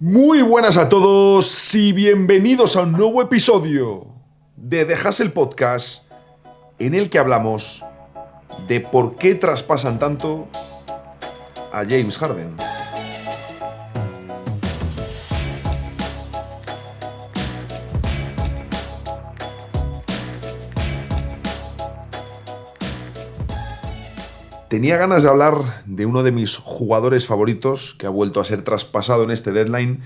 Muy buenas a todos y bienvenidos a un nuevo episodio de The Hustle Podcast, en el que hablamos de por qué traspasan tanto a James Harden. Tenía ganas de hablar de uno de mis jugadores favoritos que ha vuelto a ser traspasado en este deadline.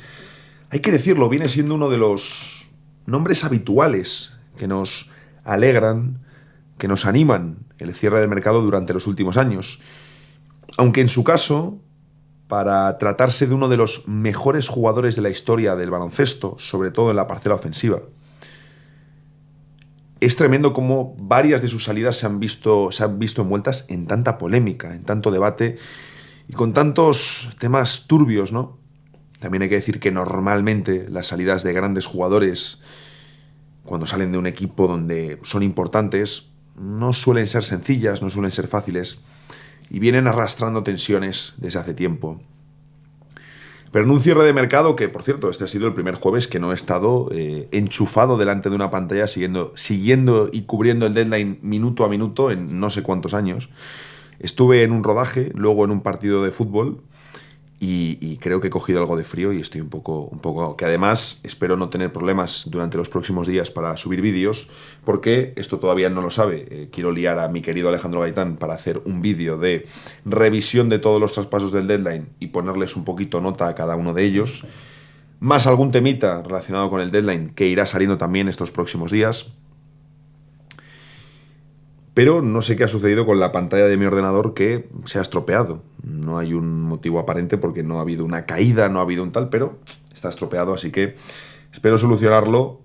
Hay que decirlo, viene siendo uno de los nombres habituales que nos alegran, que nos animan el cierre del mercado durante los últimos años. Aunque en su caso, para tratarse de uno de los mejores jugadores de la historia del baloncesto, sobre todo en la parcela ofensiva, es tremendo cómo varias de sus salidas se han visto envueltas en tanta polémica, en tanto debate y con tantos temas turbios, ¿no? También hay que decir que normalmente las salidas de grandes jugadores, cuando salen de un equipo donde son importantes, no suelen ser sencillas, no suelen ser fáciles y vienen arrastrando tensiones desde hace tiempo. Pero en un cierre de mercado que, por cierto, este ha sido el primer jueves que no he estado enchufado delante de una pantalla siguiendo y cubriendo el deadline minuto a minuto en no sé cuántos años. Estuve en un rodaje, luego en un partido de fútbol y creo que he cogido algo de frío y estoy un poco... Que además espero no tener problemas durante los próximos días para subir vídeos, porque esto todavía no lo sabe. Quiero liar a mi querido Alejandro Gaitán para hacer un vídeo de revisión de todos los traspasos del deadline y ponerles un poquito nota a cada uno de ellos, más algún temita relacionado con el deadline que irá saliendo también estos próximos días. Pero no sé qué ha sucedido con la pantalla de mi ordenador, que se ha estropeado. No hay un motivo aparente porque no ha habido una caída, no ha habido un tal, pero está estropeado, así que espero solucionarlo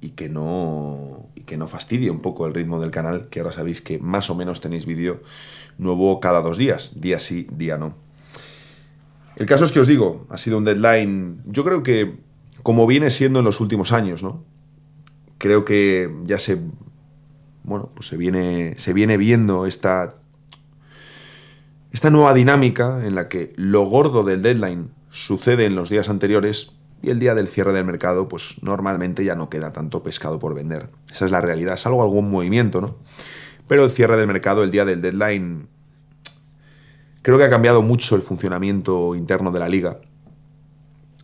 y que no fastidie un poco el ritmo del canal, que ahora sabéis que más o menos tenéis vídeo nuevo cada 2 días, día sí, día no. El caso es que os digo, ha sido un deadline, yo creo que como viene siendo en los últimos años, ¿no? Creo que ya pues se viene viendo esta nueva dinámica en la que lo gordo del deadline sucede en los días anteriores y el día del cierre del mercado, pues normalmente ya no queda tanto pescado por vender. Esa es la realidad, salvo algún movimiento, ¿no? Pero el cierre del mercado, el día del deadline, creo que ha cambiado mucho el funcionamiento interno de la liga.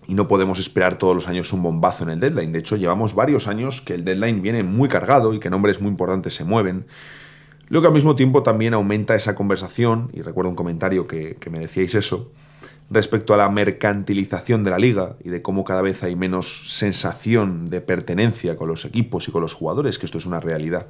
Y no podemos esperar todos los años un bombazo en el deadline. De hecho, llevamos varios años que el deadline viene muy cargado y que nombres muy importantes se mueven. Lo que al mismo tiempo también aumenta esa conversación, y recuerdo un comentario que me decíais eso, respecto a la mercantilización de la liga y de cómo cada vez hay menos sensación de pertenencia con los equipos y con los jugadores, que esto es una realidad.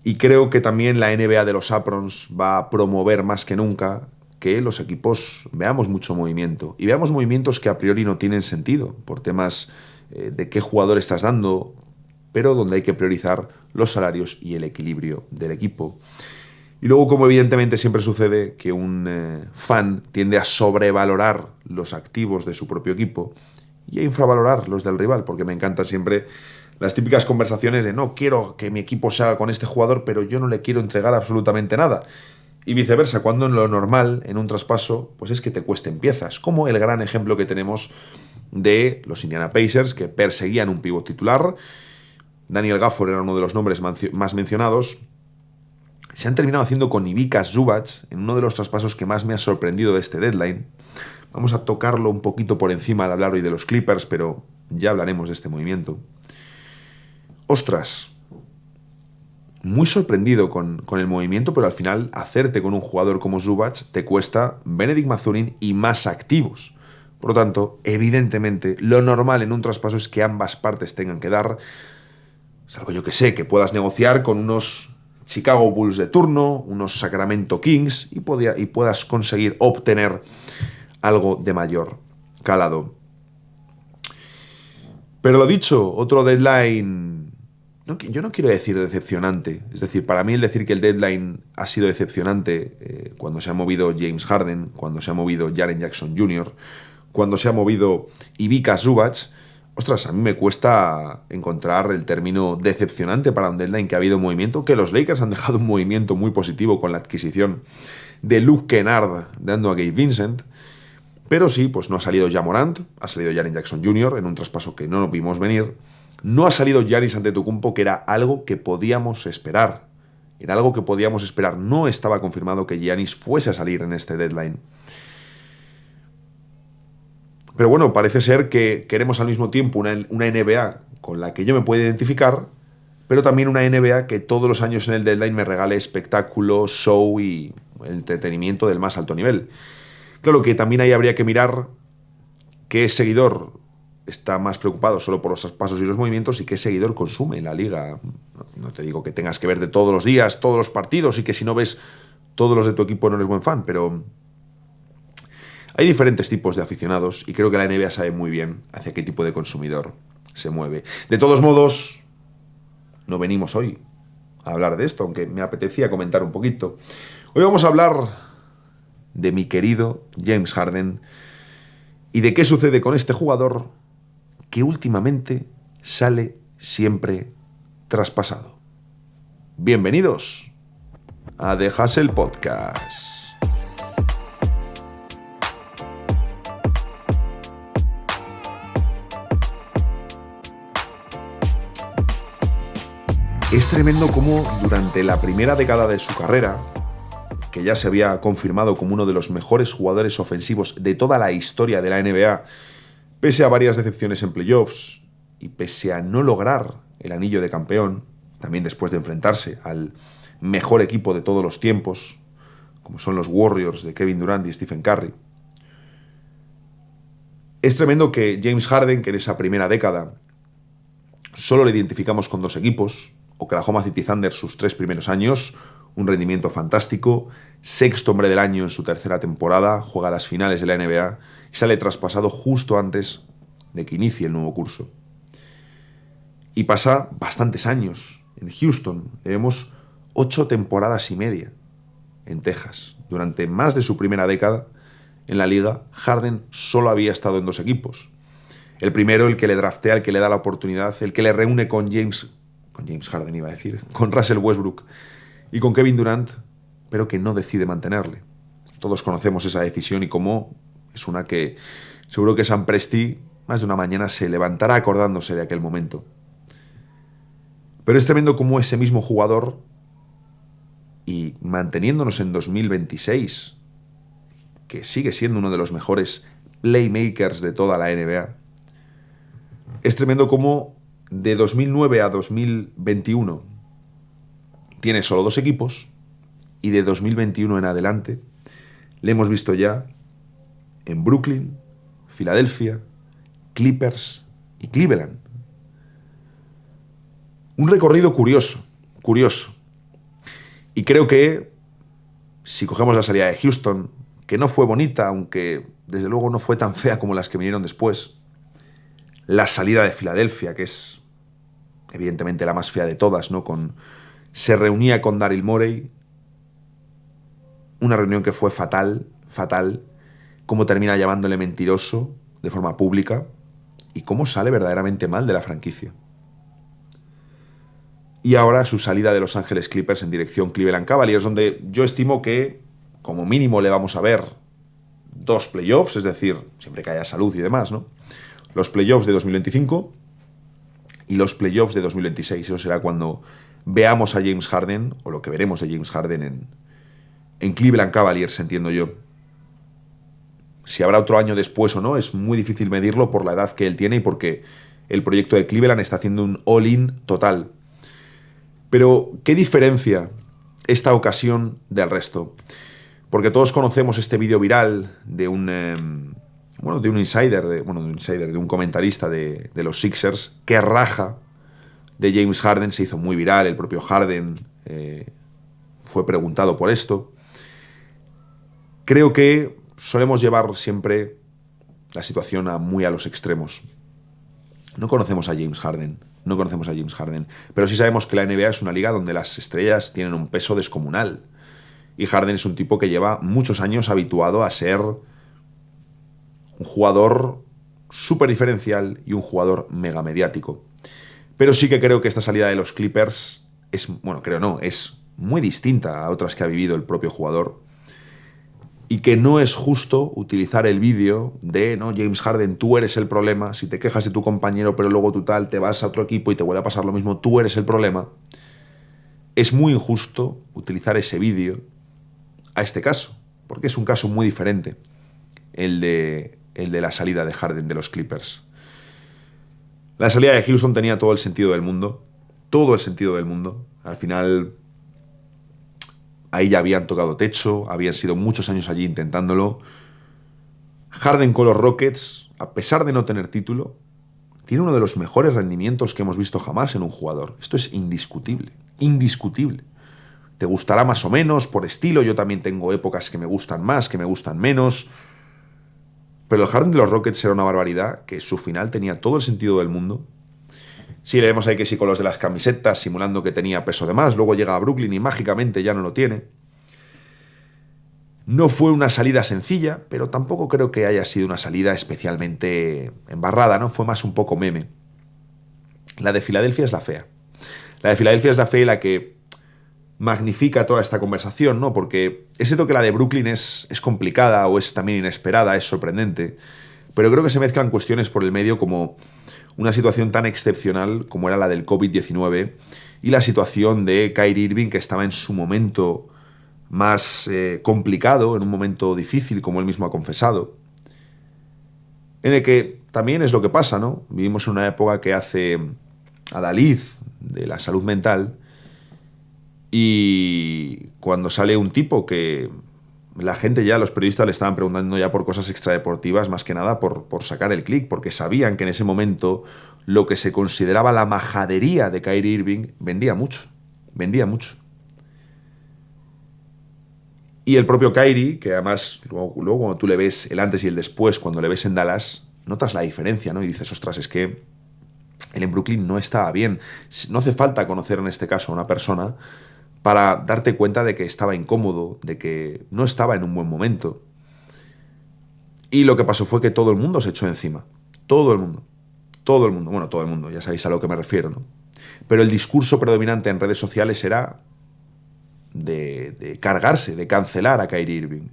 Y creo que también la NBA de los Aprons va a promover más que nunca que los equipos veamos mucho movimiento y veamos movimientos que a priori no tienen sentido por temas de qué jugador estás dando, pero donde hay que priorizar los salarios y el equilibrio del equipo. Y luego, como evidentemente siempre sucede, que un fan tiende a sobrevalorar los activos de su propio equipo y a infravalorar los del rival, porque me encantan siempre las típicas conversaciones de no quiero que mi equipo se haga con este jugador, pero yo no le quiero entregar absolutamente nada. Y viceversa, cuando en lo normal, en un traspaso, pues es que te cuesten piezas, como el gran ejemplo que tenemos de los Indiana Pacers, que perseguían un pívot titular. Daniel Gafford era uno de los nombres más mencionados. Se han terminado haciendo con Ivica Zubac en uno de los traspasos que más me ha sorprendido de este deadline. Vamos a tocarlo un poquito por encima al hablar hoy de los Clippers, pero ya hablaremos de este movimiento. Ostras, muy sorprendido con el movimiento, pero al final hacerte con un jugador como Zubac te cuesta Bennedict Mathurin y más activos. Por lo tanto, evidentemente, lo normal en un traspaso es que ambas partes tengan que dar, salvo yo que sé, que puedas negociar con unos Chicago Bulls de turno, unos Sacramento Kings y puedas conseguir obtener algo de mayor calado. Pero lo dicho, otro deadline... yo no quiero decir decepcionante. Es decir, para mí el decir que el deadline ha sido decepcionante cuando se ha movido James Harden, cuando se ha movido Jaren Jackson Jr., cuando se ha movido Ivica Zubac, ostras, a mí me cuesta encontrar el término decepcionante para un deadline que ha habido movimiento, que los Lakers han dejado un movimiento muy positivo con la adquisición de Luke Kennard dando a Gabe Vincent. Pero sí, pues no ha salido Ja Morant, ha salido Jaren Jackson Jr. en un traspaso que no nos vimos venir. No ha salido Giannis Antetokounmpo, que era algo que podíamos esperar. Era algo que podíamos esperar. No estaba confirmado que Giannis fuese a salir en este deadline. Pero bueno, parece ser que queremos al mismo tiempo una NBA con la que yo me pueda identificar, pero también una NBA que todos los años en el deadline me regale espectáculo, show y entretenimiento del más alto nivel. Claro que también ahí habría que mirar qué seguidor está más preocupado solo por los traspasos y los movimientos y qué seguidor consume la liga. No te digo que tengas que ver de todos los días, todos los partidos y que si no ves todos los de tu equipo no eres buen fan, pero hay diferentes tipos de aficionados y creo que la NBA sabe muy bien hacia qué tipo de consumidor se mueve. De todos modos, no venimos hoy a hablar de esto, aunque me apetecía comentar un poquito. Hoy vamos a hablar de mi querido James Harden y de qué sucede con este jugador que últimamente sale siempre traspasado. Bienvenidos a The Hustle Podcast. Es tremendo cómo durante la primera década de su carrera, que ya se había confirmado como uno de los mejores jugadores ofensivos de toda la historia de la NBA, pese a varias decepciones en playoffs y pese a no lograr el anillo de campeón, también después de enfrentarse al mejor equipo de todos los tiempos, como son los Warriors de Kevin Durant y Stephen Curry. Es tremendo que James Harden, que en esa primera década solo le identificamos con dos equipos, Oklahoma City Thunder sus 3 primeros años, un rendimiento fantástico, sexto hombre del año en su tercera temporada, juega las finales de la NBA y sale traspasado justo antes de que inicie el nuevo curso. Y pasa bastantes años en Houston. Llevamos 8 temporadas y media en Texas. Durante más de su primera década en la liga, Harden solo había estado en 2 equipos. El primero, el que le draftea, el que le da la oportunidad, el que le reúne con James Harden, iba a decir, con Russell Westbrook y con Kevin Durant, pero que no decide mantenerle. Todos conocemos esa decisión y cómo es una que seguro que Sam Presti más de una mañana se levantará acordándose de aquel momento. Pero es tremendo cómo ese mismo jugador, y manteniéndonos en 2026, que sigue siendo uno de los mejores playmakers de toda la NBA, es tremendo cómo de 2009 a 2021 tiene solo 2 equipos y de 2021 en adelante le hemos visto ya en Brooklyn, Filadelfia, Clippers y Cleveland. Un recorrido curioso. Y creo que si cogemos la salida de Houston, que no fue bonita, aunque desde luego no fue tan fea como las que vinieron después, la salida de Filadelfia, que es evidentemente la más fea de todas, ¿no? Se reunía con Daryl Morey, una reunión que fue fatal, cómo termina llamándole mentiroso de forma pública y cómo sale verdaderamente mal de la franquicia. Y ahora su salida de Los Ángeles Clippers en dirección Cleveland Cavaliers, donde yo estimo que como mínimo le vamos a ver 2 playoffs, es decir, siempre que haya salud y demás, ¿no? Los playoffs de 2025 y los playoffs de 2026. Eso será cuando veamos a James Harden, o lo que veremos de James Harden en Cleveland Cavaliers, entiendo yo. Si habrá otro año después o no, es muy difícil medirlo por la edad que él tiene y porque el proyecto de Cleveland está haciendo un all-in total. Pero, ¿qué diferencia esta ocasión del resto? Porque todos conocemos este vídeo viral de un comentarista de los Sixers que raja de James Harden. Se hizo muy viral, el propio Harden fue preguntado por esto. Creo que solemos llevar siempre la situación muy a los extremos. No conocemos a James Harden, pero sí sabemos que la NBA es una liga donde las estrellas tienen un peso descomunal. Y Harden es un tipo que lleva muchos años habituado a ser un jugador súper diferencial y un jugador mega mediático. Pero sí que creo que esta salida de los Clippers es muy distinta a otras que ha vivido el propio jugador. y que no es justo utilizar el vídeo de, no, James Harden, tú eres el problema, si te quejas de tu compañero pero luego tú tal, te vas a otro equipo y te vuelve a pasar lo mismo, tú eres el problema. Es muy injusto utilizar ese vídeo a este caso, porque es un caso muy diferente, el de la salida de Harden de los Clippers. La salida de Houston tenía todo el sentido del mundo, todo el sentido del mundo. Al final, ahí ya habían tocado techo, habían sido muchos años allí intentándolo. Harden con los Rockets, a pesar de no tener título, tiene uno de los mejores rendimientos que hemos visto jamás en un jugador. Esto es indiscutible, indiscutible. Te gustará más o menos por estilo, yo también tengo épocas que me gustan más, que me gustan menos. Pero el Harden de los Rockets era una barbaridad, que su final tenía todo el sentido del mundo. Sí, le vemos ahí que sí con los de las camisetas, simulando que tenía peso de más, luego llega a Brooklyn y mágicamente ya no lo tiene. No fue una salida sencilla, pero tampoco creo que haya sido una salida especialmente embarrada, ¿no? Fue más un poco meme. La de Filadelfia es la fea. La de Filadelfia es la fea y la que magnifica toda esta conversación, ¿no? Porque es cierto que la de Brooklyn es complicada o es también inesperada, es sorprendente, pero creo que se mezclan cuestiones por el medio como una situación tan excepcional como era la del COVID-19 y la situación de Kyrie Irving, que estaba en su momento más complicado, en un momento difícil, como él mismo ha confesado, en el que también es lo que pasa, ¿no? Vivimos en una época que hace adalid de la salud mental. Y cuando sale un tipo que la gente ya, los periodistas le estaban preguntando ya por cosas extradeportivas, más que nada por sacar el clic, porque sabían que en ese momento lo que se consideraba la majadería de Kyrie Irving vendía mucho, vendía mucho. Y el propio Kyrie, que además luego cuando tú le ves el antes y el después, cuando le ves en Dallas, notas la diferencia, ¿no? Y dices, ostras, es que él en Brooklyn no estaba bien. No hace falta conocer en este caso a una persona para darte cuenta de que estaba incómodo, de que no estaba en un buen momento. Y lo que pasó fue que todo el mundo se echó encima. Todo el mundo. Todo el mundo. Bueno, todo el mundo, ya sabéis a lo que me refiero, ¿no? Pero el discurso predominante en redes sociales era de cargarse, de cancelar a Kyrie Irving.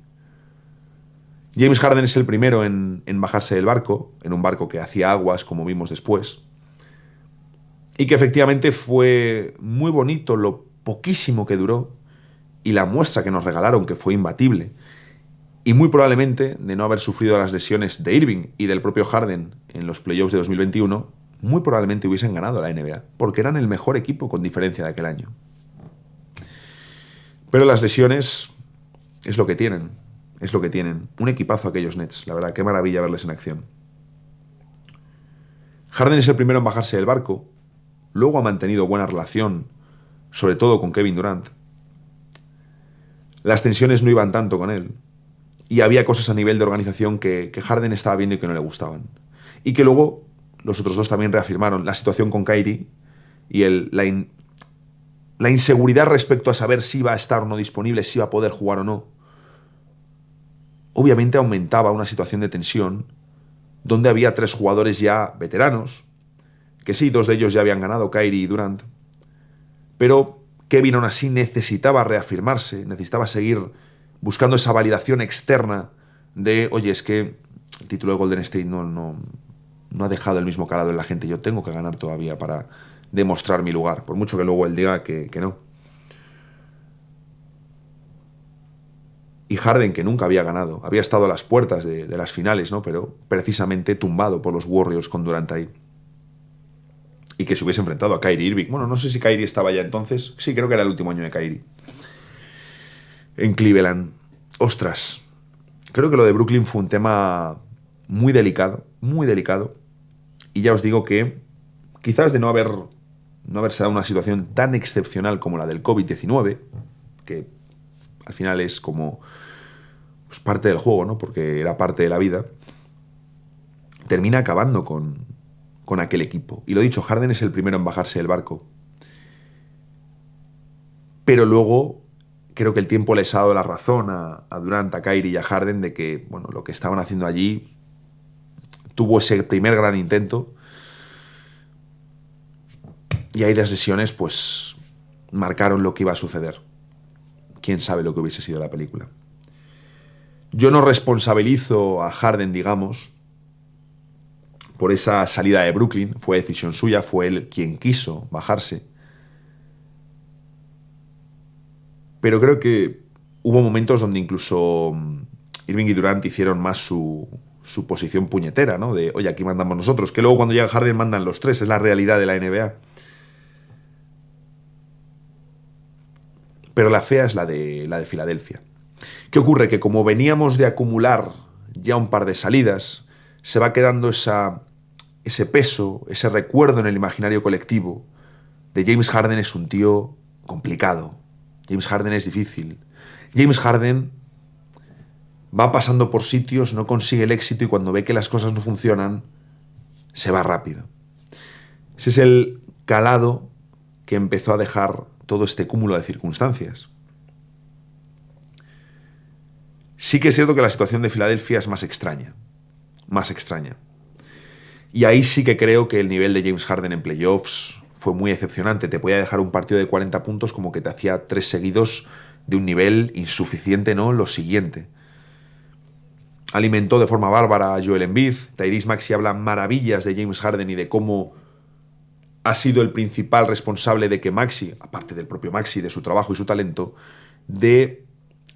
James Harden es el primero en bajarse del barco, en un barco que hacía aguas, como vimos después, y que efectivamente fue muy bonito lo poquísimo que duró y la muestra que nos regalaron, que fue imbatible. Y muy probablemente, de no haber sufrido las lesiones de Irving y del propio Harden en los playoffs de 2021, muy probablemente hubiesen ganado la NBA, porque eran el mejor equipo con diferencia de aquel año. Pero las lesiones es lo que tienen, es lo que tienen. Un equipazo aquellos Nets, la verdad, qué maravilla verles en acción. Harden es el primero en bajarse del barco, luego ha mantenido buena relación, sobre todo con Kevin Durant. Las tensiones no iban tanto con él, y había cosas a nivel de organización que Harden estaba viendo y que no le gustaban. Y que luego los otros dos también reafirmaron la situación con Kyrie y la inseguridad respecto a saber si iba a estar o no disponible, si iba a poder jugar o no. Obviamente aumentaba una situación de tensión donde había tres jugadores ya veteranos, que sí, dos de ellos ya habían ganado, Kyrie y Durant, pero Kevin aún así necesitaba reafirmarse, necesitaba seguir buscando esa validación externa de, oye, es que el título de Golden State no ha dejado el mismo calado en la gente, yo tengo que ganar todavía para demostrar mi lugar, por mucho que luego él diga que no. Y Harden, que nunca había ganado, había estado a las puertas de las finales, ¿no? Pero precisamente tumbado por los Warriors con Durant ahí. Y que se hubiese enfrentado a Kyrie Irving. Bueno, no sé si Kyrie estaba ya entonces. Sí, creo que era el último año de Kyrie. En Cleveland. Ostras. Creo que lo de Brooklyn fue un tema muy delicado, muy delicado. Y ya os digo que quizás de no haberse dado una situación tan excepcional como la del COVID-19, que al final es como pues, parte del juego, ¿no? Porque era parte de la vida, termina acabando con aquel equipo. Y lo dicho, Harden es el primero en bajarse del barco. Pero luego creo que el tiempo les ha dado la razón a Durant, a Kyrie y a Harden de que bueno, lo que estaban haciendo allí tuvo ese primer gran intento y ahí las lesiones pues marcaron lo que iba a suceder. Quién sabe lo que hubiese sido la película. Yo no responsabilizo a Harden, digamos, por esa salida de Brooklyn. Fue decisión suya, fue él quien quiso bajarse. Pero creo que hubo momentos donde incluso Irving y Durant hicieron más su posición puñetera, ¿no? De, oye, aquí mandamos nosotros. Que luego cuando llega Harden mandan los tres. Es la realidad de la NBA. Pero la fea es la de Filadelfia. ¿Qué ocurre? Que como veníamos de acumular ya un par de salidas, se va quedando ese peso, ese recuerdo en el imaginario colectivo de James Harden es un tío complicado. James Harden es difícil. James Harden va pasando por sitios, no consigue el éxito y cuando ve que las cosas no funcionan, se va rápido. Ese es el calado que empezó a dejar todo este cúmulo de circunstancias. Sí que es cierto que la situación de Filadelfia es más extraña. Más extraña. Y ahí sí que creo que el nivel de James Harden en playoffs fue muy decepcionante. Te podía dejar un partido de 40 puntos como que te hacía 3 seguidos de un nivel insuficiente, ¿no? Lo siguiente. Alimentó de forma bárbara a Joel Embiid. Tyrese Maxey habla maravillas de James Harden y de cómo ha sido el principal responsable de que Maxey, aparte del propio Maxey, de su trabajo y su talento, de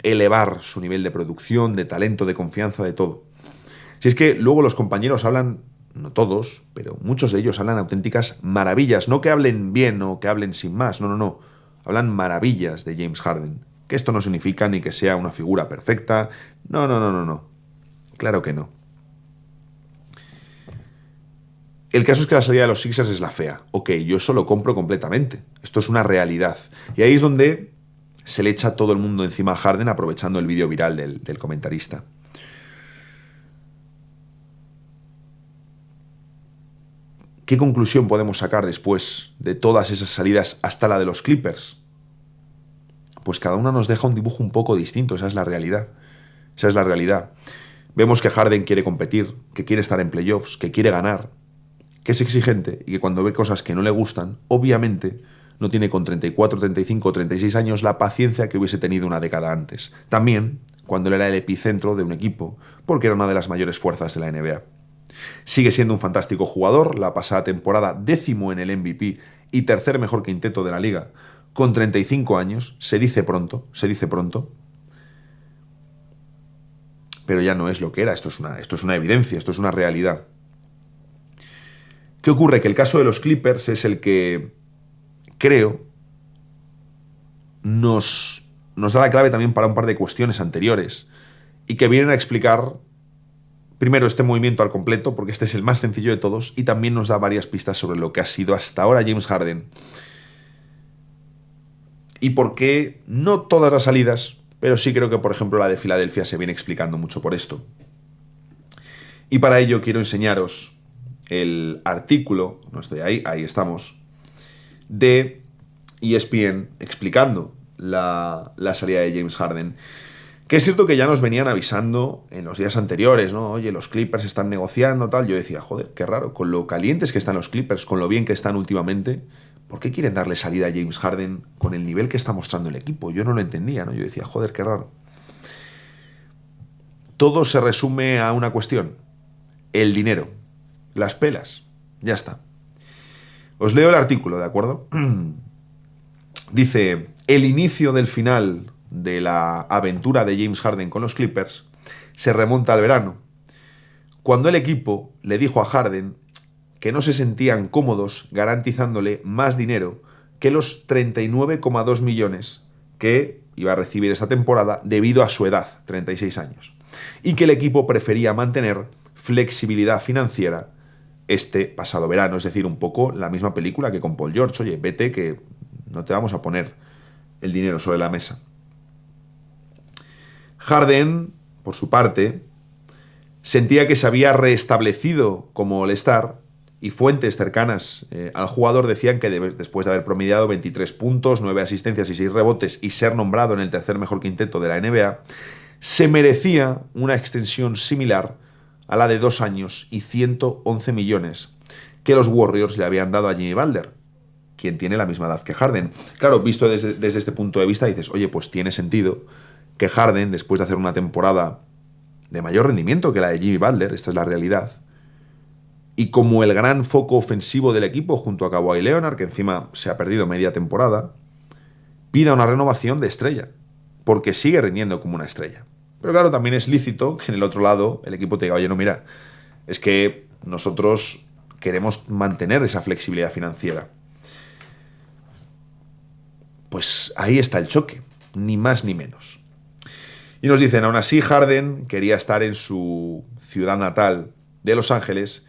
elevar su nivel de producción, de talento, de confianza, de todo. Si es que luego los compañeros hablan, no todos, pero muchos de ellos hablan auténticas maravillas. No que hablen bien o que hablen sin más, no. Hablan maravillas de James Harden. Que esto no significa ni que sea una figura perfecta. No. Claro que no. El caso es que la salida de los Sixers es la fea. Ok, yo eso lo compro completamente. Esto es una realidad. Y ahí es donde se le echa todo el mundo encima a Harden aprovechando el vídeo viral del comentarista. ¿Qué conclusión podemos sacar después de todas esas salidas hasta la de los Clippers? Pues cada una nos deja un dibujo un poco distinto, esa es la realidad. Esa es la realidad. Vemos que Harden quiere competir, que quiere estar en playoffs, que quiere ganar, que es exigente y que cuando ve cosas que no le gustan, obviamente no tiene con 34, 35 o 36 años la paciencia que hubiese tenido una década antes. También cuando él era el epicentro de un equipo, porque era una de las mayores fuerzas de la NBA. Sigue siendo un fantástico jugador, la pasada temporada 10º en el MVP y tercer mejor quinteto de la liga, con 35 años, se dice pronto, pero ya no es lo que era, esto es una evidencia, esto es una realidad. ¿Qué ocurre? Que el caso de los Clippers es el que, creo, nos da la clave también para un par de cuestiones anteriores y que vienen a explicar primero este movimiento al completo, porque este es el más sencillo de todos, y también nos da varias pistas sobre lo que ha sido hasta ahora James Harden. Y por qué no todas las salidas, pero sí creo que, por ejemplo, la de Filadelfia se viene explicando mucho por esto. Y para ello quiero enseñaros el artículo, no estoy ahí estamos, de ESPN explicando la salida de James Harden. Que es cierto que ya nos venían avisando en los días anteriores, ¿no? Oye, los Clippers están negociando, tal. Yo decía, joder, qué raro, con lo calientes que están los Clippers, con lo bien que están últimamente, ¿por qué quieren darle salida a James Harden con el nivel que está mostrando el equipo? Yo no lo entendía, ¿no? Yo decía, joder, qué raro. Todo se resume a una cuestión: el dinero, las pelas, ya está. Os leo el artículo, ¿de acuerdo? Dice, el inicio del final de la aventura de James Harden con los Clippers se remonta al verano, cuando el equipo le dijo a Harden que no se sentían cómodos garantizándole más dinero que los 39,2 millones que iba a recibir esta temporada debido a su edad, 36 años, y que el equipo prefería mantener flexibilidad financiera este pasado verano, es decir, un poco la misma película que con Paul George. Oye, vete que no te vamos a poner el dinero sobre la mesa. Harden, por su parte, sentía que se había restablecido como All-Star y fuentes cercanas al jugador decían que después de haber promediado 23 puntos, 9 asistencias y 6 rebotes y ser nombrado en el tercer mejor quinteto de la NBA, se merecía una extensión similar a la de 2 años y 111 millones que los Warriors le habían dado a Jimmy Butler, quien tiene la misma edad que Harden. Claro, visto desde este punto de vista dices, oye, pues tiene sentido que Harden, después de hacer una temporada de mayor rendimiento que la de Jimmy Butler, esta es la realidad. Y como el gran foco ofensivo del equipo junto a Kawhi Leonard, que encima se ha perdido media temporada, pida una renovación de estrella, porque sigue rindiendo como una estrella. Pero claro, también es lícito que en el otro lado el equipo te diga, oye, no, mira, es que nosotros queremos mantener esa flexibilidad financiera. Pues ahí está el choque, ni más ni menos. Y nos dicen, aún así Harden quería estar en su ciudad natal de Los Ángeles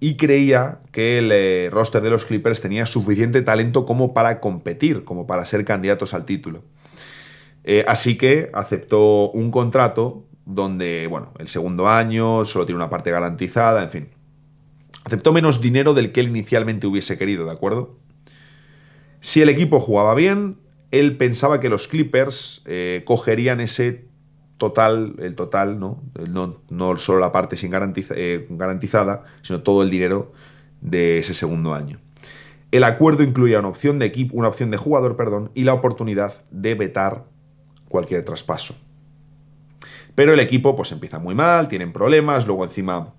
y creía que el roster de los Clippers tenía suficiente talento como para competir, como para ser candidatos al título. Así que aceptó un contrato donde, bueno, el segundo año solo tiene una parte garantizada, en fin. Aceptó menos dinero del que él inicialmente hubiese querido, ¿de acuerdo? Si el equipo jugaba bien, él pensaba que los Clippers cogerían ese total, el total, ¿no? No solo la parte sin garantizada, sino todo el dinero de ese segundo año. El acuerdo incluía una opción de equipo, una opción de jugador, perdón, y la oportunidad de vetar cualquier traspaso. Pero el equipo pues empieza muy mal, tienen problemas, luego encima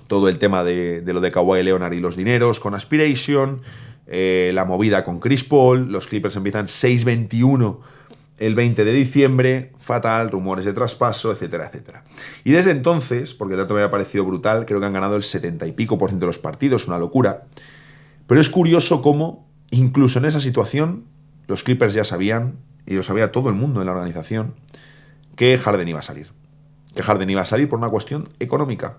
todo el tema de lo de Kawhi Leonard y los dineros con Aspiration, la movida con Chris Paul, los Clippers empiezan 6-21 el 20 de diciembre, fatal, rumores de traspaso, etcétera, etcétera. Y desde entonces, porque el dato me ha parecido brutal, creo que han ganado el 70 y pico % de los partidos, una locura. Pero es curioso cómo, incluso en esa situación, los Clippers ya sabían, y lo sabía todo el mundo en la organización, que Harden iba a salir. Que Harden iba a salir por una cuestión económica.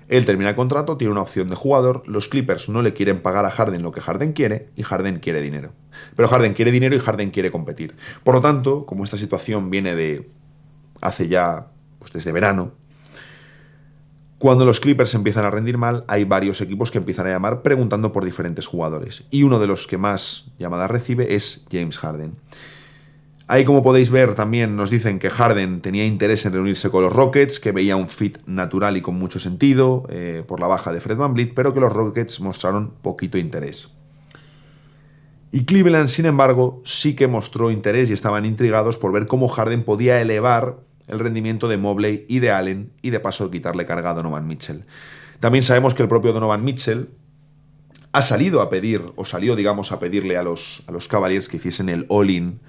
Él termina el contrato, tiene una opción de jugador, los Clippers no le quieren pagar a Harden lo que Harden quiere y Harden quiere dinero. Pero Harden quiere dinero y Harden quiere competir. Por lo tanto, como esta situación viene de hace ya, pues desde verano, cuando los Clippers empiezan a rendir mal, hay varios equipos que empiezan a llamar preguntando por diferentes jugadores. Y uno de los que más llamadas recibe es James Harden. Ahí, como podéis ver, también nos dicen que Harden tenía interés en reunirse con los Rockets, que veía un fit natural y con mucho sentido por la baja de Fred VanVleet, pero que los Rockets mostraron poquito interés. Y Cleveland, sin embargo, sí que mostró interés y estaban intrigados por ver cómo Harden podía elevar el rendimiento de Mobley y de Allen y de paso quitarle carga a Donovan Mitchell. También sabemos que el propio Donovan Mitchell ha salido a pedir, o salió, digamos, a pedirle a los Cavaliers que hiciesen el all-in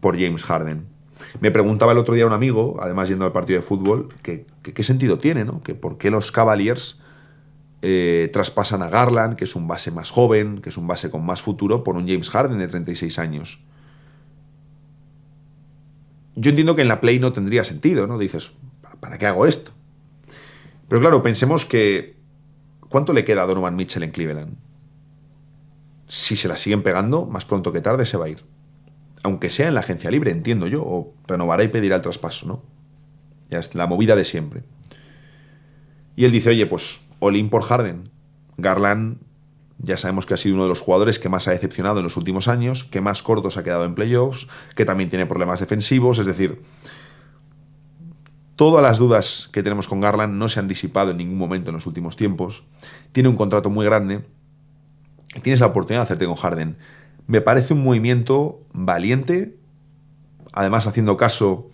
por James Harden. Me preguntaba el otro día un amigo, además yendo al partido de fútbol, que qué sentido tiene, ¿no? Que por qué los Cavaliers traspasan a Garland, que es un base más joven, que es un base con más futuro, por un James Harden de 36 años. Yo entiendo que en la Play no tendría sentido, ¿no? Dices, ¿para qué hago esto? Pero claro, pensemos que ¿cuánto le queda a Donovan Mitchell en Cleveland? Si se la siguen pegando, más pronto que tarde se va a ir. Aunque sea en la agencia libre, entiendo yo, o renovará y pedirá el traspaso, ¿no? Ya es la movida de siempre. Y él dice, oye, pues all-in por Harden. Garland ya sabemos que ha sido uno de los jugadores que más ha decepcionado en los últimos años, que más corto se ha quedado en playoffs, que también tiene problemas defensivos, es decir, todas las dudas que tenemos con Garland no se han disipado en ningún momento en los últimos tiempos. Tiene un contrato muy grande. Tienes la oportunidad de hacerte con Harden. Me parece un movimiento valiente, además haciendo caso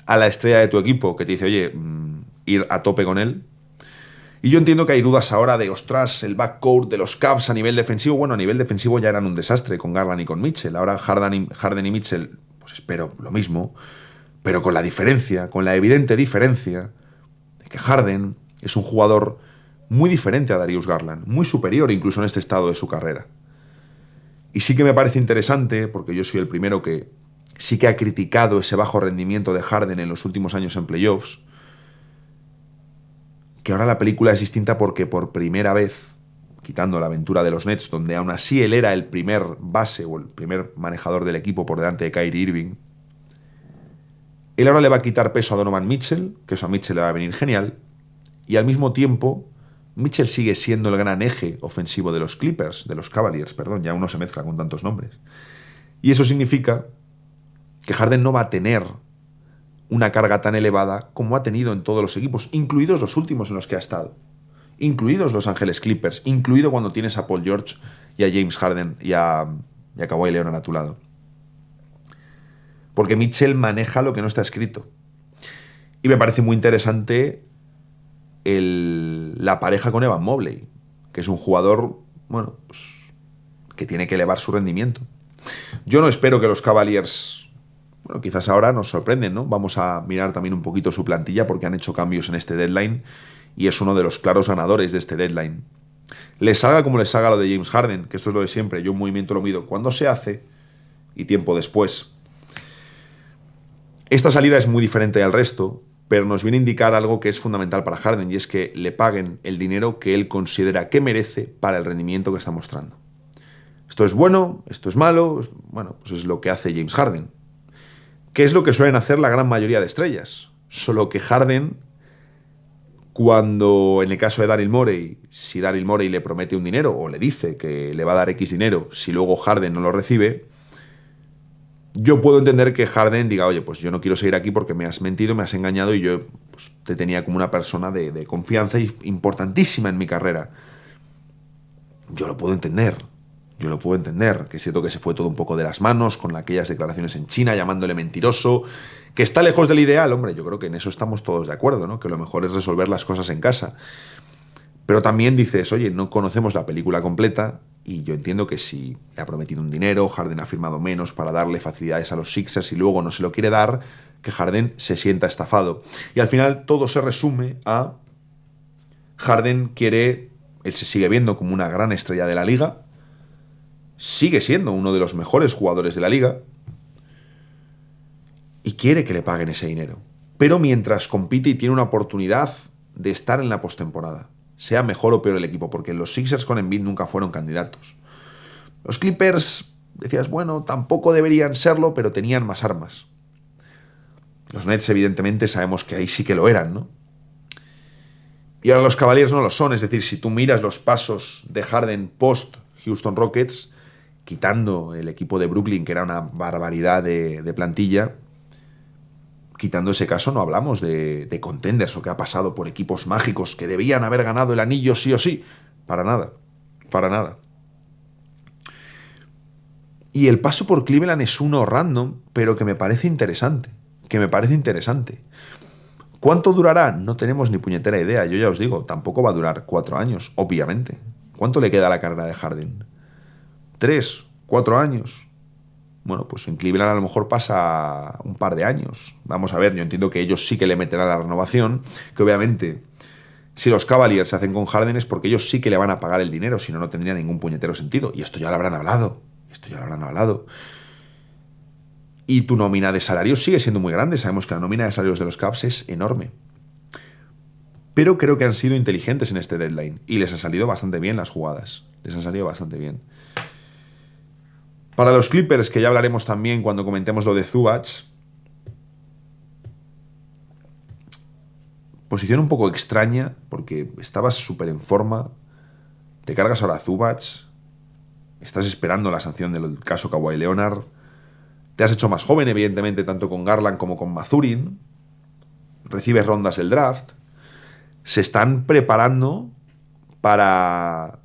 a la estrella de tu equipo que te dice, oye, ir a tope con él. Y yo entiendo que hay dudas ahora de, ostras, el backcourt de los Cavs a nivel defensivo. Bueno, a nivel defensivo ya eran un desastre con Garland y con Mitchell. Ahora Harden y Mitchell, pues espero lo mismo, pero con la diferencia, con la evidente diferencia de que Harden es un jugador muy diferente a Darius Garland, muy superior incluso en este estado de su carrera. Y sí que me parece interesante, porque yo soy el primero que sí que ha criticado ese bajo rendimiento de Harden en los últimos años en playoffs, que ahora la película es distinta porque por primera vez, quitando la aventura de los Nets, donde aún así él era el primer base o el primer manejador del equipo por delante de Kyrie Irving, él ahora le va a quitar peso a Donovan Mitchell, que eso a Mitchell le va a venir genial, y al mismo tiempo Mitchell sigue siendo el gran eje ofensivo de los Clippers, de los Cavaliers, perdón, ya uno se mezcla con tantos nombres. Y eso significa que Harden no va a tener una carga tan elevada como ha tenido en todos los equipos, incluidos los últimos en los que ha estado, incluidos Los Ángeles Clippers, incluido cuando tienes a Paul George y a James Harden y a Kawhi Leonard a tu lado. Porque Mitchell maneja lo que no está escrito. Y me parece muy interesante la pareja con Evan Mobley, que es un jugador, bueno, pues, que tiene que elevar su rendimiento. Yo no espero que los Cavaliers, bueno, quizás ahora nos sorprenden, ¿no? Vamos a mirar también un poquito su plantilla porque han hecho cambios en este deadline y es uno de los claros ganadores de este deadline. Les salga como les salga lo de James Harden, que esto es lo de siempre, yo un movimiento lo mido cuando se hace y tiempo después. Esta salida es muy diferente al resto, pero nos viene a indicar algo que es fundamental para Harden, y es que le paguen el dinero que él considera que merece para el rendimiento que está mostrando. Esto es bueno, esto es malo, bueno, pues es lo que hace James Harden. ¿Qué es lo que suelen hacer la gran mayoría de estrellas? Solo que Harden, cuando en el caso de Daryl Morey, si Daryl Morey le promete un dinero o le dice que le va a dar X dinero, si luego Harden no lo recibe, yo puedo entender que Harden diga, oye, pues yo no quiero seguir aquí porque me has mentido, me has engañado y yo pues, te tenía como una persona de confianza importantísima en mi carrera. Yo lo puedo entender. Yo lo puedo entender, que es cierto que se fue todo un poco de las manos con aquellas declaraciones en China llamándole mentiroso, que está lejos del ideal, hombre, yo creo que en eso estamos todos de acuerdo, ¿no? Que lo mejor es resolver las cosas en casa. Pero también dices, oye, no conocemos la película completa y yo entiendo que si le ha prometido un dinero, Harden ha firmado menos para darle facilidades a los Sixers y luego no se lo quiere dar, que Harden se sienta estafado. Y al final todo se resume a Harden quiere, él se sigue viendo como una gran estrella de la liga, sigue siendo uno de los mejores jugadores de la liga y quiere que le paguen ese dinero. Pero mientras compite y tiene una oportunidad de estar en la postemporada, sea mejor o peor el equipo, porque los Sixers con Embiid nunca fueron candidatos. Los Clippers, decías, bueno, tampoco deberían serlo, pero tenían más armas. Los Nets, evidentemente, sabemos que ahí sí que lo eran, ¿no? Y ahora los Cavaliers no lo son, es decir, si tú miras los pasos de Harden post Houston Rockets, quitando el equipo de Brooklyn, que era una barbaridad de plantilla, quitando ese caso no hablamos de contenders o que ha pasado por equipos mágicos que debían haber ganado el anillo sí o sí. Para nada, para nada. Y el paso por Cleveland es uno random, pero que me parece interesante. ¿Cuánto durará? No tenemos ni puñetera idea. Yo ya os digo, tampoco va a durar 4 años, obviamente. ¿Cuánto le queda a la carrera de Harden? 3, 4 años. Bueno, pues en Cleveland a lo mejor pasa un par de años. Vamos a ver, yo entiendo que ellos sí que le meterán la renovación, que obviamente si los Cavaliers se hacen con Harden es porque ellos sí que le van a pagar el dinero, si no, no tendría ningún puñetero sentido. Y esto ya lo habrán hablado. Y tu nómina de salarios sigue siendo muy grande. Sabemos que la nómina de salarios de los Cavs es enorme. Pero creo que han sido inteligentes en este deadline y les ha salido bastante bien las jugadas. Para los Clippers, que ya hablaremos también cuando comentemos lo de Zubac, posición un poco extraña porque estabas súper en forma, te cargas ahora a Zubac, estás esperando la sanción del caso Kawhi Leonard, te has hecho más joven, evidentemente, tanto con Garland como con Mathurin, recibes rondas del draft, se están preparando para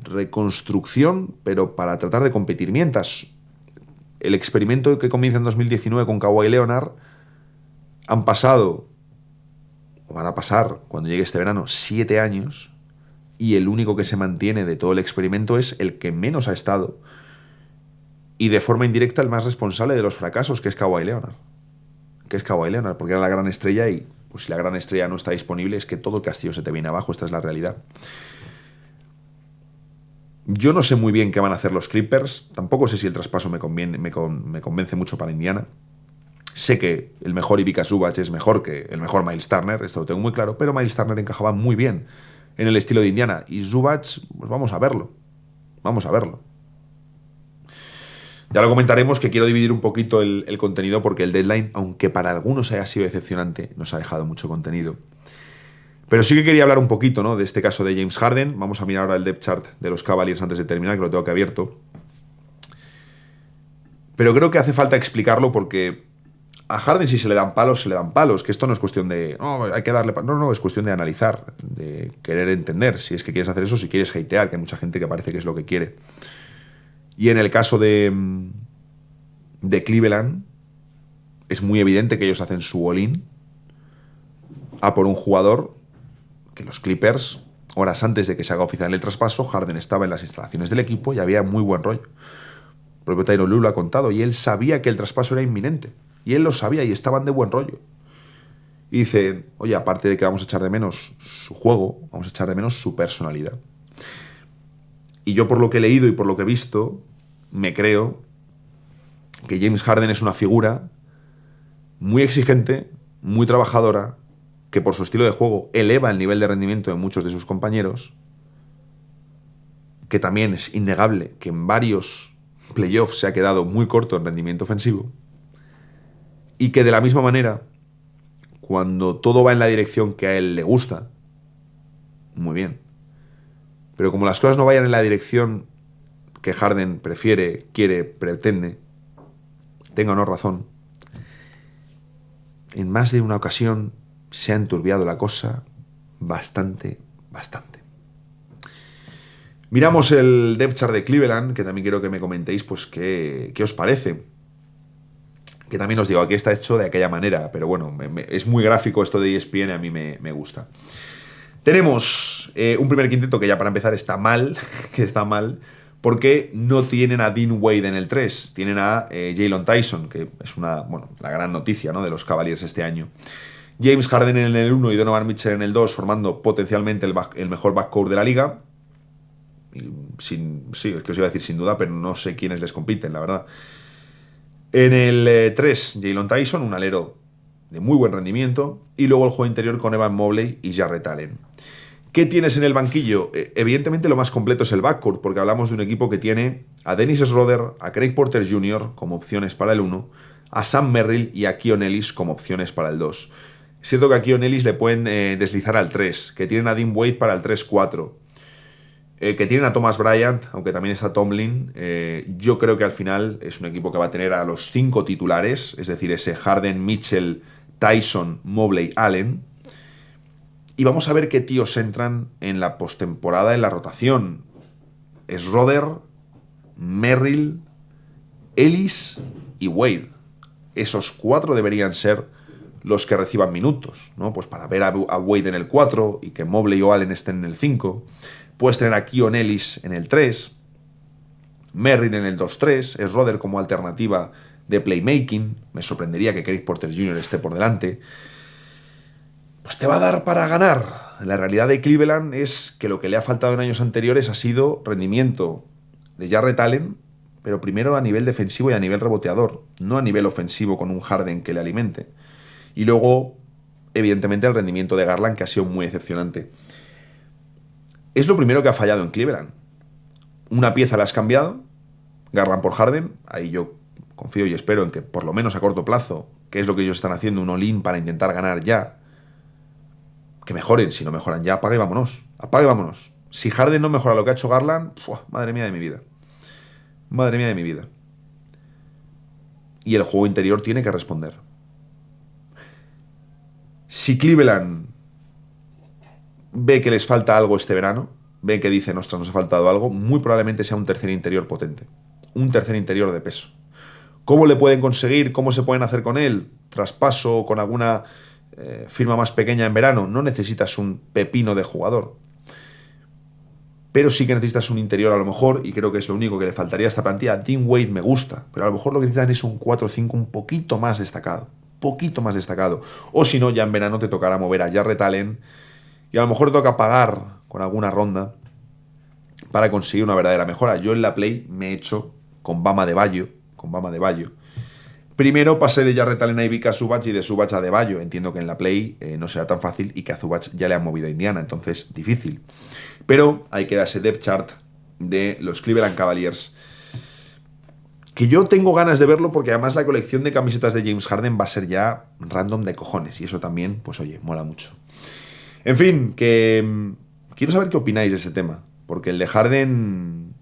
reconstrucción, pero para tratar de competir. Mientras el experimento que comienza en 2019 con Kawhi Leonard, han pasado, o van a pasar cuando llegue este verano, 7 años, y el único que se mantiene de todo el experimento es el que menos ha estado, y de forma indirecta el más responsable de los fracasos, que es Kawhi Leonard. Porque era la gran estrella y pues si la gran estrella no está disponible es que todo el castillo se te viene abajo, esta es la realidad. Yo no sé muy bien qué van a hacer los Clippers, tampoco sé si el traspaso me convence mucho para Indiana. Sé que el mejor Ivica Zubac es mejor que el mejor Miles Turner, esto lo tengo muy claro, pero Miles Turner encajaba muy bien en el estilo de Indiana y Zubac, pues vamos a verlo. Ya lo comentaremos, que quiero dividir un poquito el contenido porque el deadline, aunque para algunos haya sido decepcionante, nos ha dejado mucho contenido. Pero sí que quería hablar un poquito, ¿no?, de este caso de James Harden. Vamos a mirar ahora el depth chart de los Cavaliers antes de terminar, que lo tengo aquí abierto. Pero creo que hace falta explicarlo porque a Harden si se le dan palos, que esto no es cuestión de, no, hay que darle palos, no, es cuestión de analizar, de querer entender, si es que quieres hacer eso, si quieres hatear, que hay mucha gente que parece que es lo que quiere. Y en el caso de Cleveland, es muy evidente que ellos hacen su all-in, a por un jugador que los Clippers, horas antes de que se haga oficial el traspaso, Harden estaba en las instalaciones del equipo y había muy buen rollo. El propio Tyronn Lue lo ha contado y él sabía que el traspaso era inminente. Y él lo sabía y estaban de buen rollo. Y dice, oye, aparte de que vamos a echar de menos su juego, vamos a echar de menos su personalidad. Y yo, por lo que he leído y por lo que he visto, me creo que James Harden es una figura muy exigente, muy trabajadora, que por su estilo de juego eleva el nivel de rendimiento de muchos de sus compañeros, que también es innegable que en varios playoffs se ha quedado muy corto en rendimiento ofensivo, y que de la misma manera, cuando todo va en la dirección que a él le gusta, muy bien. Pero como las cosas no vayan en la dirección que Harden prefiere, quiere, pretende, tenga o no razón, en más de una ocasión se ha enturbiado la cosa bastante. Miramos el depth chart de Cleveland, que también quiero que me comentéis pues qué os parece. Que también os digo, aquí está hecho de aquella manera, pero bueno, es muy gráfico esto de ESPN, a mí me gusta. Tenemos un primer quinteto que ya para empezar está mal, porque no tienen a Dean Wade en el 3, tienen a Jalen Tyson, que es la gran noticia, ¿no?, de los Cavaliers este año. James Harden en el 1 y Donovan Mitchell en el 2, formando potencialmente el mejor backcourt de la liga. Sí, es que os iba a decir sin duda, pero no sé quiénes les compiten, la verdad. En el 3, Jalen Tyson, un alero de muy buen rendimiento, y luego el juego interior con Evan Mobley y Jarrett Allen. ¿Qué tienes en el banquillo? Evidentemente lo más completo es el backcourt, porque hablamos de un equipo que tiene a Dennis Schroeder, a Craig Porter Jr. como opciones para el 1, a Sam Merrill y a Keon Ellis como opciones para el 2. Es cierto que a Keon Ellis le pueden deslizar al 3, que tienen a Dean Wade para el 3-4, que tienen a Thomas Bryant, aunque también está Tomlin. Yo creo que al final es un equipo que va a tener a los 5 titulares, es decir, ese Harden, Mitchell, Tyson, Mobley, Allen. Y vamos a ver qué tíos entran en la postemporada en la rotación. Schroeder, Merrill, Ellis y Wade. Esos 4 deberían ser los que reciban minutos, ¿no? Pues para ver a Wade en el 4 y que Mobley o Allen estén en el 5. Puedes tener a Keon Ellis en el 3, Merrill en el 2-3, Schroeder como alternativa de playmaking. Me sorprendería que Craig Porter Jr. esté por delante. Pues te va a dar para ganar. La realidad de Cleveland es que lo que le ha faltado en años anteriores ha sido rendimiento de Jarrett Allen, pero primero a nivel defensivo y a nivel reboteador, no a nivel ofensivo con un Harden que le alimente. Y luego, evidentemente, el rendimiento de Garland, que ha sido muy decepcionante. Es lo primero que ha fallado en Cleveland. Una pieza la has cambiado, Garland por Harden. Ahí yo confío y espero en que, por lo menos a corto plazo, que es lo que ellos están haciendo, un all-in para intentar ganar ya, que mejoren. Si no mejoran ya, apaga y vámonos. Apaga y vámonos. Si Harden no mejora lo que ha hecho Garland, madre mía de mi vida. Madre mía de mi vida. Y el juego interior tiene que responder. Si Cleveland ve que les falta algo este verano, ve que dicen, ostras, nos ha faltado algo, muy probablemente sea un tercer interior potente. Un tercer interior de peso. ¿Cómo le pueden conseguir? ¿Cómo se pueden hacer con él? Traspaso con alguna firma más pequeña en verano. No necesitas un pepino de jugador. Pero sí que necesitas un interior a lo mejor, y creo que es lo único que le faltaría a esta plantilla. Dean Wade me gusta, pero a lo mejor lo que necesitan es un 4-5 un poquito más destacado. O si no, ya en verano te tocará mover a Jarrett Allen y a lo mejor te toca pagar con alguna ronda para conseguir una verdadera mejora. Yo en la Play me he hecho con Bama de Bayo. Primero pasé de Jarrett Allen a Ivica Zubac y de Zubac a De Bayo. Entiendo que en la Play no será tan fácil y que a Zubac ya le han movido a Indiana, entonces difícil. Pero ahí queda ese depth chart de los Cleveland Cavaliers, que yo tengo ganas de verlo porque además la colección de camisetas de James Harden va a ser ya random de cojones y eso también, pues oye, mola mucho. En fin, que quiero saber qué opináis de ese tema, porque el de Harden,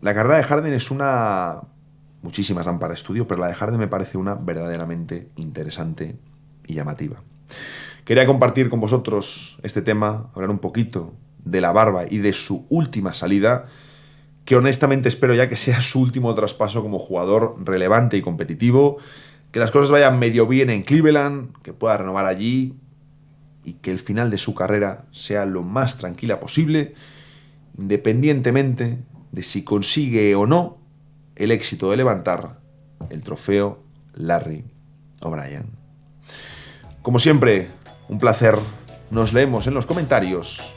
la carrera de Harden es una... Muchísimas dan para estudio, pero la de Harden me parece una verdaderamente interesante y llamativa. Quería compartir con vosotros este tema, hablar un poquito de la barba y de su última salida, que honestamente espero ya que sea su último traspaso como jugador relevante y competitivo, que las cosas vayan medio bien en Cleveland, que pueda renovar allí y que el final de su carrera sea lo más tranquila posible, independientemente de si consigue o no el éxito de levantar el trofeo Larry O'Brien. Como siempre, un placer. Nos leemos en los comentarios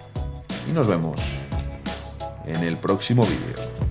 y nos vemos en el próximo vídeo.